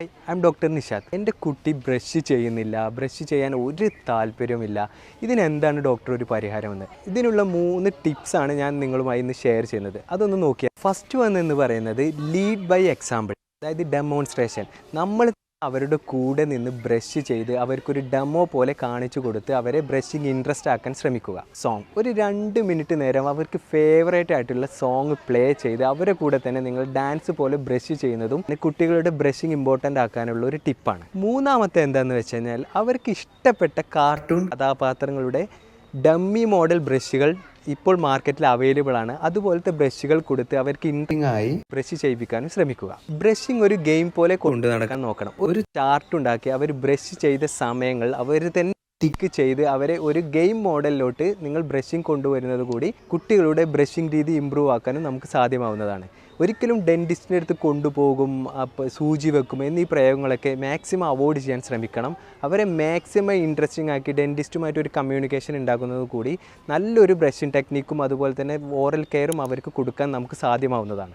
I M doctor Nishad. എൻ്റെ കുട്ടി brush ചെയ്യുന്നില്ല, ബ്രഷ് ചെയ്യാൻ ഒരു താല്പര്യവുമില്ല. ഇതിനെന്താണ് ഡോക്ടർ ഒരു പരിഹാരമെന്ന്? ഇതിനുള്ള 3 ടിപ്സാണ് ഞാൻ നിങ്ങളുമായി ഇന്ന് ഷെയർ ചെയ്യുന്നത്. അതൊന്ന് നോക്കിയാൽ ഫസ്റ്റ് വൺ എന്ന് പറയുന്നത് ലീഡ് ബൈ എക്സാമ്പിൾ, അതായത് ഡെമോൺസ്ട്രേഷൻ. നമ്മൾ അവരുടെ കൂടെ നിന്ന് ബ്രഷ് ചെയ്ത് അവർക്കൊരു ഡെമോ പോലെ കാണിച്ചു കൊടുത്ത് അവരെ ബ്രഷിങ് ഇൻട്രസ്റ്റ് ആക്കാൻ ശ്രമിക്കുക. സോങ് ഒരു 2 മിനിറ്റ് നേരം അവർക്ക് ഫേവറേറ്റ് ആയിട്ടുള്ള സോങ് പ്ലേ ചെയ്ത് അവരുടെ കൂടെ തന്നെ നിങ്ങൾ ഡാൻസ് പോലെ ബ്രഷ് ചെയ്യുന്നതും കുട്ടികളുടെ ബ്രഷിങ് ഇമ്പോർട്ടൻ്റ് ആക്കാനുള്ള ഒരു ടിപ്പാണ്. മൂന്നാമത്തെ എന്താണെന്ന് വെച്ച് കഴിഞ്ഞാൽ അവർക്ക് ഇഷ്ടപ്പെട്ട കാർട്ടൂൺ കഥാപാത്രങ്ങളുടെ ഡമ്മി മോഡൽ ബ്രഷുകൾ ഇപ്പോൾ മാർക്കറ്റിൽ അവൈലബിൾ ആണ്. അതുപോലത്തെ ബ്രഷുകൾ കൊടുത്ത് അവർക്ക് ഇൻട്രിങ് ആയി ബ്രഷ് ചെയ്യിപ്പിക്കാനും ശ്രമിക്കുക. ബ്രഷിങ് ഒരു ഗെയിം പോലെ കൊണ്ടു നടക്കാൻ നോക്കണം. ഒരു ചാർട്ട് ഉണ്ടാക്കി അവർ ബ്രഷ് ചെയ്ത സമയങ്ങൾ അവർ തന്നെ ടിക്ക് ചെയ്ത് അവരെ ഒരു ഗെയിം മോഡലിലോട്ട് നിങ്ങൾ ബ്രഷിങ് കൊണ്ടുവരുന്നത് കൂടി കുട്ടികളുടെ ബ്രഷിങ് രീതി ഇമ്പ്രൂവ് ആക്കാനും നമുക്ക് സാധ്യമാവുന്നതാണ്. ഒരിക്കലും ഡെൻറ്റിസ്റ്റിൻ്റെ അടുത്ത് കൊണ്ടുപോകും, സൂചി വെക്കും എന്നീ പ്രയോഗങ്ങളൊക്കെ മാക്സിമം അവോയ്ഡ് ചെയ്യാൻ ശ്രമിക്കണം. അവരെ മാക്സിമം ഇൻട്രസ്റ്റിംഗ് ആക്കി ഡെൻറ്റിസ്റ്റുമായിട്ട് ഒരു കമ്മ്യൂണിക്കേഷൻ ഉണ്ടാക്കുന്നത് കൂടി നല്ലൊരു ബ്രഷിങ് ടെക്നിക്കും അതുപോലെ തന്നെ ഓറൽ കെയറും അവർക്ക് കൊടുക്കാൻ നമുക്ക് സാധ്യമാവുന്നതാണ്.